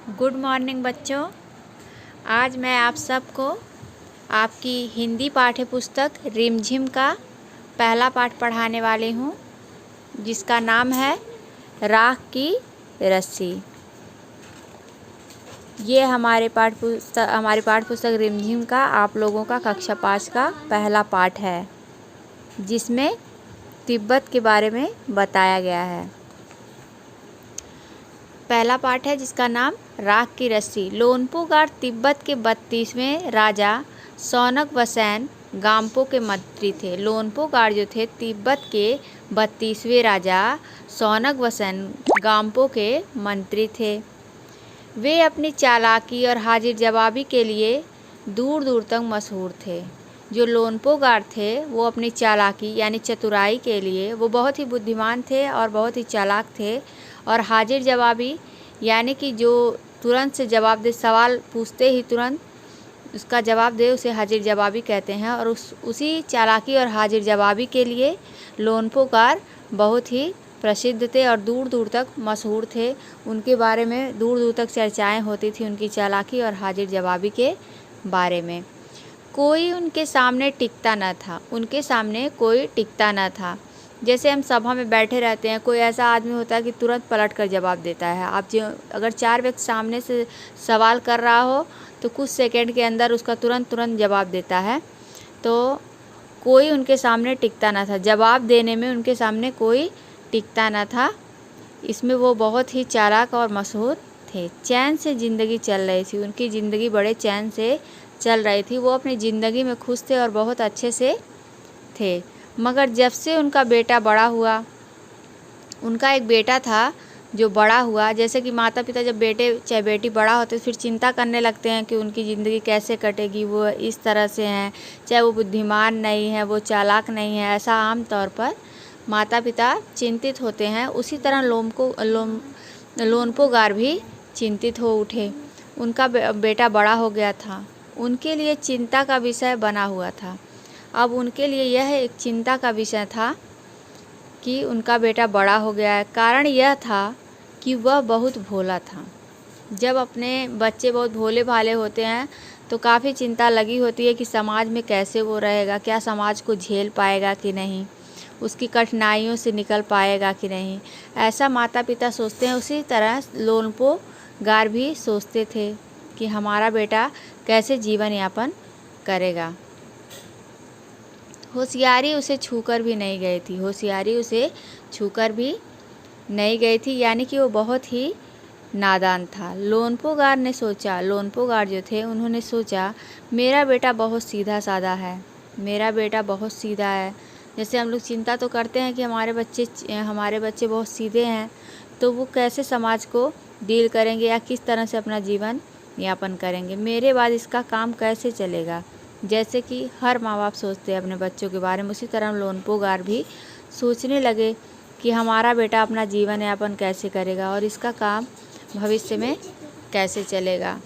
Good morning बच्चों। आज मैं आप सबको आपकी हिंदी पाठ्य पुस्तक रिमझिम का पहला पाठ पढ़ाने वाली हूँ, जिसका नाम है राख की रस्सी। ये हमारी पाठ्य पुस्तक रिमझिम का आप लोगों का कक्षा 5 का पहला पाठ है, जिसमें तिब्बत के बारे में बताया गया है। पहला पाठ है जिसका नाम राख की रस्सी। लोनपो गार तिब्बत के 32वें राजा सौनक वसैन गाम्पो के मंत्री थे। लोनपो गार जो थे तिब्बत के 32वें राजा सौनक वसैन गाम्पो के मंत्री थे। वे अपनी चालाकी और हाजिर जवाबी के लिए दूर दूर तक मशहूर थे। जो लोनपो गार थे वो अपनी चालाकी यानी चतुराई के लिए वो बहुत ही बुद्धिमान थे और बहुत ही चालाक थे। और हाजिर जवाबी यानी कि जो तुरंत से जवाब दे, सवाल पूछते ही तुरंत उसका जवाब दे, उसे हाजिर जवाबी कहते हैं। और उसी चालाकी और हाजिर जवाबी के लिए लोनपो गार बहुत ही प्रसिद्ध थे और दूर दूर तक मशहूर थे। उनके बारे में दूर दूर तक चर्चाएं होती थी, उनकी चालाकी और हाजिर जवाबी के बारे में। कोई उनके सामने टिकता न था, उनके सामने कोई टिकता न था। जैसे हम सभा में बैठे रहते हैं, कोई ऐसा आदमी होता है कि तुरंत पलट कर जवाब देता है। आप जो अगर 4 व्यक्ति सामने से सवाल कर रहा हो तो कुछ सेकंड के अंदर उसका तुरंत जवाब देता है। तो कोई उनके सामने टिकता न था, जवाब देने में उनके सामने कोई टिकता न था। इसमें वो बहुत ही चालाक और मशहूर थे। चैन से ज़िंदगी चल रही थी, उनकी ज़िंदगी बड़े चैन से चल रही थी। वो अपनी ज़िंदगी में खुश थे और बहुत अच्छे से थे। मगर जब से उनका बेटा बड़ा हुआ, उनका एक बेटा था जो बड़ा हुआ। जैसे कि माता पिता जब बेटे चाहे बेटी बड़ा होते फिर चिंता करने लगते हैं कि उनकी ज़िंदगी कैसे कटेगी, वो इस तरह से हैं, चाहे वो बुद्धिमान नहीं है, वो चालाक नहीं है, ऐसा आम तौर पर माता पिता चिंतित होते हैं। उसी तरह लोनपो गार भी चिंतित हो उठे। उनका बेटा बड़ा हो गया था, उनके लिए चिंता का विषय बना हुआ था। अब उनके लिए यह एक चिंता का विषय था कि उनका बेटा बड़ा हो गया है। कारण यह था कि वह बहुत भोला था। जब अपने बच्चे बहुत भोले भाले होते हैं तो काफ़ी चिंता लगी होती है कि समाज में कैसे वो रहेगा, क्या समाज को झेल पाएगा कि नहीं, उसकी कठिनाइयों से निकल पाएगा कि नहीं, ऐसा माता पिता सोचते हैं। उसी तरह लोनपो गार भी सोचते थे कि हमारा बेटा कैसे जीवन यापन करेगा। होशियारी उसे छूकर भी नहीं गई थी, होशियारी उसे छूकर भी नहीं गई थी, यानी कि वो बहुत ही नादान था। लोनपो गार ने सोचा, लोनपो गार जो थे उन्होंने सोचा मेरा बेटा बहुत सीधा साधा है, मेरा बेटा बहुत सीधा है। जैसे हम लोग चिंता तो करते हैं कि हमारे बच्चे बहुत सीधे हैं, तो वो कैसे समाज को डील करेंगे या किस तरह से अपना जीवन यापन करेंगे, मेरे बाद इसका काम कैसे चलेगा। जैसे कि हर माँ बाप सोचते हैं अपने बच्चों के बारे में, उसी तरह लोनपो गार भी सोचने लगे कि हमारा बेटा अपना जीवन यापन कैसे करेगा और इसका काम भविष्य में कैसे चलेगा।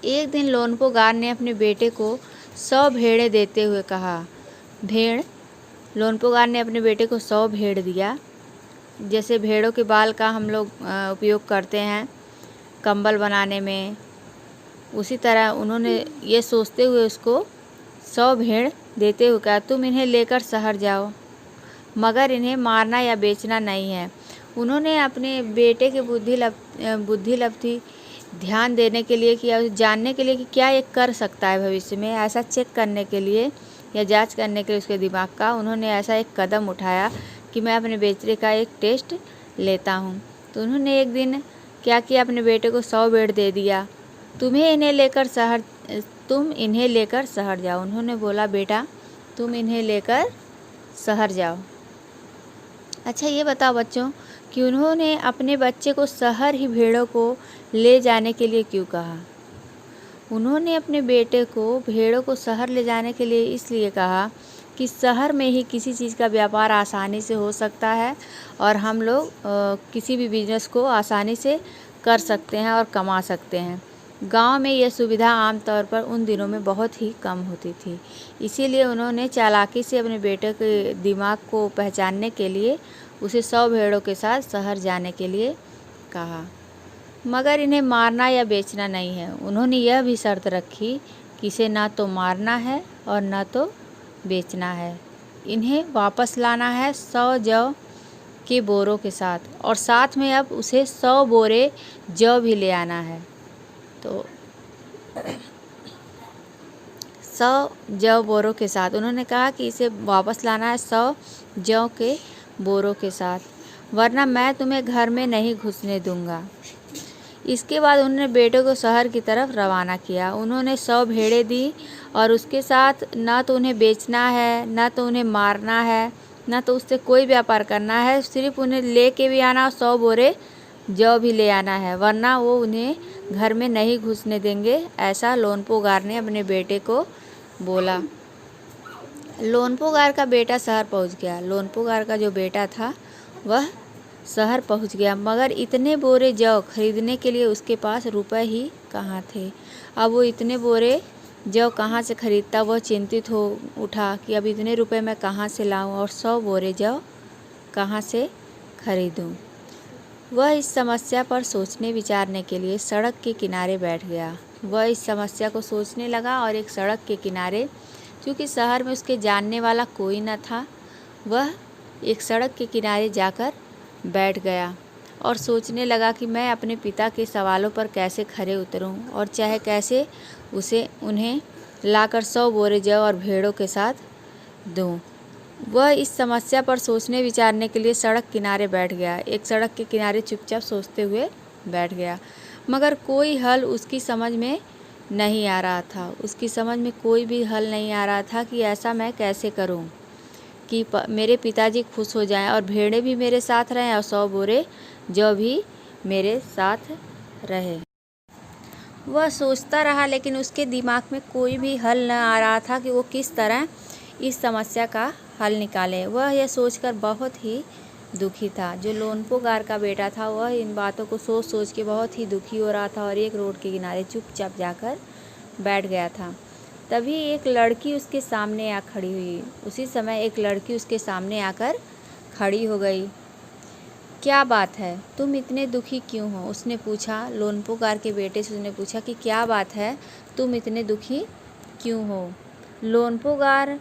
एक दिन लोनपो गार ने अपने बेटे को 100 भेड़ें देते हुए कहा। लोनपो गार ने अपने बेटे को 100 भेड़ दिया। जैसे भेड़ों के बाल का हम लोग उपयोग करते हैं कंबल बनाने में, उसी तरह उन्होंने ये सोचते हुए उसको 100 भेड़ देते हुए कहा, तुम इन्हें लेकर शहर जाओ, मगर इन्हें मारना या बेचना नहीं है। उन्होंने अपने बेटे के बुद्धि लब्धि ध्यान देने के लिए, किया जानने के लिए कि क्या ये कर सकता है भविष्य में, ऐसा चेक करने के लिए या जांच करने के लिए उसके दिमाग का, उन्होंने ऐसा एक कदम उठाया कि मैं अपने बेटे का एक टेस्ट लेता हूँ। तो उन्होंने एक दिन क्या किया, अपने बेटे को 100 भेड़ दे दिया, तुम इन्हें लेकर शहर जाओ। उन्होंने बोला बेटा तुम इन्हें लेकर शहर जाओ। अच्छा ये बताओ बच्चों कि उन्होंने अपने बच्चे को शहर ही भेड़ों को ले जाने के लिए क्यों कहा। उन्होंने अपने बेटे को भेड़ों को शहर ले जाने के लिए इसलिए कहा कि शहर में ही किसी चीज़ का व्यापार आसानी से हो सकता है और हम लोग किसी भी बिजनेस को आसानी से कर सकते हैं और कमा सकते हैं। गांव में यह सुविधा आमतौर पर उन दिनों में बहुत ही कम होती थी। इसीलिए उन्होंने चालाकी से अपने बेटे के दिमाग को पहचानने के लिए उसे 100 भेड़ों के साथ शहर जाने के लिए कहा। मगर इन्हें मारना या बेचना नहीं है। उन्होंने यह भी शर्त रखी कि इसे ना तो मारना है और ना तो बेचना है। इन्हें वापस लाना है 100 जौ के बोरों के साथ, और साथ में अब उसे 100 बोरे जौ भी ले आना है। तो 100 जौ बोरों के साथ उन्होंने कहा कि इसे वापस लाना है 100 जौ के बोरों के साथ, वरना मैं तुम्हें घर में नहीं घुसने दूंगा। इसके बाद उन्होंने बेटे को शहर की तरफ रवाना किया। उन्होंने 100 भेड़ें दी और उसके साथ ना तो उन्हें बेचना है, ना तो उन्हें मारना है, ना तो उससे कोई व्यापार करना है, सिर्फ उन्हें ले के भी आना और 100 बोरे जौ भी ले आना है, वरना वो उन्हें घर में नहीं घुसने देंगे। ऐसा लोनपोगार ने अपने बेटे को बोला। लोनपोगार का बेटा शहर पहुंच गया। लोनपोगार का जो बेटा था वह शहर पहुंच गया, मगर इतने बोरे जौ खरीदने के लिए उसके पास रुपए ही कहाँ थे। अब वो इतने बोरे जौ कहाँ से खरीदता, वह चिंतित हो उठा कि अब इतने रुपए मैं कहाँ से लाऊं और 100 बोरे जौ कहाँ से खरीदूं। वह इस समस्या पर सोचने विचारने के लिए सड़क के किनारे बैठ गया। वह इस समस्या को सोचने लगा और एक सड़क के किनारे, क्योंकि शहर में उसके जानने वाला कोई न था, वह एक सड़क के किनारे जाकर बैठ गया और सोचने लगा कि मैं अपने पिता के सवालों पर कैसे खरे उतरूं और चाहे कैसे उन्हें लाकर 100 बोरे जौ और भेड़ों के साथ दूं। वह इस समस्या पर सोचने विचारने के लिए सड़क किनारे बैठ गया। एक सड़क के किनारे चुपचाप सोचते हुए बैठ गया, मगर कोई हल उसकी समझ में नहीं आ रहा था। उसकी समझ में कोई भी हल नहीं आ रहा था कि ऐसा मैं कैसे करूं कि मेरे पिताजी खुश हो जाएं और भेड़ें भी मेरे साथ रहें और 100 बोरे जौ भी मेरे साथ रहे। वह सोचता रहा, लेकिन उसके दिमाग में कोई भी हल न आ रहा था कि वो किस तरह इस समस्या का हल निकाले। वह यह सोचकर बहुत ही दुखी था। जो लोनपोगार का बेटा था वह इन बातों को सोच सोच के बहुत ही दुखी हो रहा था और एक रोड के किनारे चुपचाप जाकर बैठ गया था। तभी एक लड़की उसके सामने आ खड़ी हुई। उसी समय एक लड़की उसके सामने आकर खड़ी हो गई। क्या बात है, तुम इतने दुखी क्यों हो? उसने पूछा। लोनपोगार के बेटे से उसने पूछा कि क्या बात है, तुम इतने दुखी क्यों हो? लोनपोगार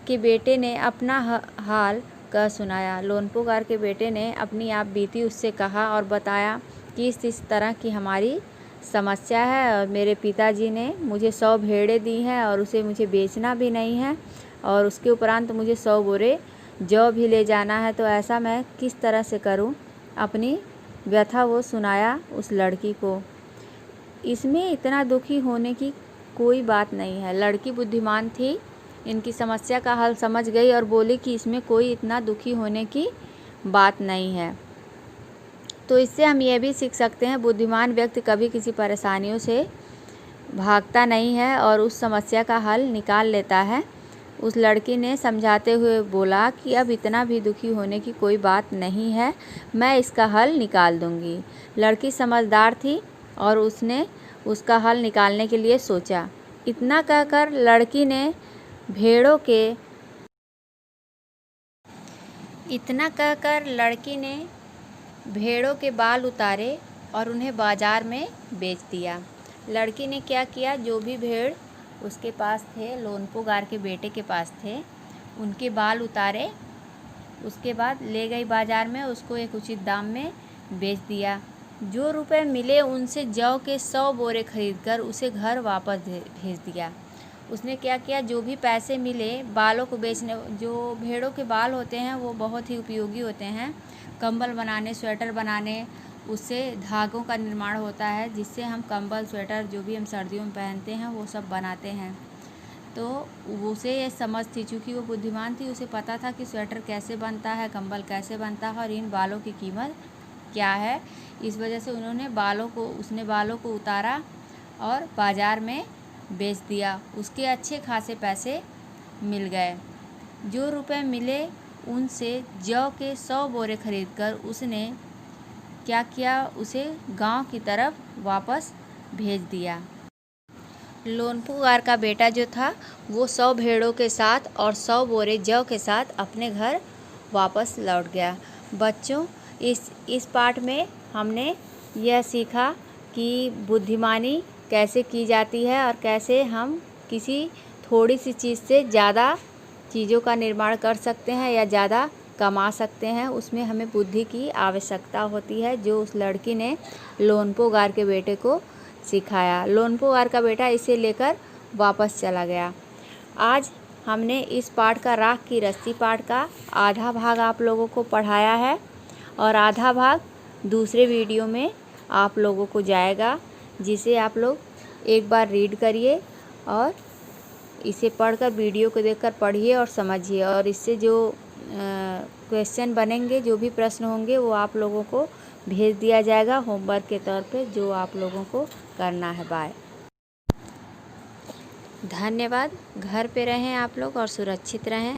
के बेटे ने अपना हाल कह सुनाया। लोनपोगार के बेटे ने अपनी आप बीती उससे कहा और बताया कि इस तरह की हमारी समस्या है और मेरे पिताजी ने मुझे 100 भेड़ें दी हैं और उसे मुझे बेचना भी नहीं है और उसके उपरांत मुझे 100 बोरे जौ भी ले जाना है, तो ऐसा मैं किस तरह से करूं? अपनी व्यथा वो सुनाया उस लड़की को। इसमें इतना दुखी होने की कोई बात नहीं है। लड़की बुद्धिमान थी, इनकी समस्या का हल समझ गई और बोली कि इसमें कोई इतना दुखी होने की बात नहीं है। तो इससे हम ये भी सीख सकते हैं, बुद्धिमान व्यक्ति कभी किसी परेशानियों से भागता नहीं है और उस समस्या का हल निकाल लेता है। उस लड़की ने समझाते हुए बोला कि अब इतना भी दुखी होने की कोई बात नहीं है, मैं इसका हल निकाल दूंगी। लड़की समझदार थी और उसने उसका हल निकालने के लिए सोचा। इतना कहकर लड़की ने भेड़ों के बाल उतारे और उन्हें बाजार में बेच दिया। लड़की ने क्या किया, जो भी भेड़ उसके पास थे, लोनपोगार के बेटे के पास थे, उनके बाल उतारे, उसके बाद ले गई बाजार में, उसको एक उचित दाम में बेच दिया। जो रुपए मिले उनसे जौ के 100 बोरे खरीदकर उसे घर वापस भेज दिया। उसने क्या किया, जो भी पैसे मिले बालों को बेचने, जो भेड़ों के बाल होते हैं वो बहुत ही उपयोगी होते हैं, कंबल बनाने, स्वेटर बनाने, उससे धागों का निर्माण होता है जिससे हम कंबल, स्वेटर जो भी हम सर्दियों में पहनते हैं वो सब बनाते हैं। तो उसे ये समझ थी, चूँकि वो बुद्धिमान थी, उसे पता था कि स्वेटर कैसे बनता है, कंबल कैसे बनता है और इन बालों की कीमत क्या है। इस वजह से उसने बालों को उतारा और बाज़ार में बेच दिया। उसके अच्छे खासे पैसे मिल गए। जो रुपए मिले उनसे जौ के 100 बोरे खरीदकर उसने क्या किया, उसे गांव की तरफ वापस भेज दिया। लोनपोगार का बेटा जो था वो 100 भेड़ों के साथ और 100 बोरे जौ के साथ अपने घर वापस लौट गया। बच्चों, इस पाठ में हमने यह सीखा कि बुद्धिमानी कैसे की जाती है और कैसे हम किसी थोड़ी सी चीज़ से ज़्यादा चीज़ों का निर्माण कर सकते हैं या ज़्यादा कमा सकते हैं। उसमें हमें बुद्धि की आवश्यकता होती है, जो उस लड़की ने लोनपो गार के बेटे को सिखाया। लोनपो गार का बेटा इसे लेकर वापस चला गया। आज हमने इस पाठ का राख की रस्सी पाठ का आधा भाग आप लोगों को पढ़ाया है और आधा भाग दूसरे वीडियो में आप लोगों को जाएगा, जिसे आप लोग एक बार रीड करिए और इसे पढ़कर वीडियो को देखकर पढ़िए और समझिए। और इससे जो क्वेश्चन बनेंगे, जो भी प्रश्न होंगे, वो आप लोगों को भेज दिया जाएगा होमवर्क के तौर पे, जो आप लोगों को करना है। बाय, धन्यवाद। घर पे रहें आप लोग और सुरक्षित रहें।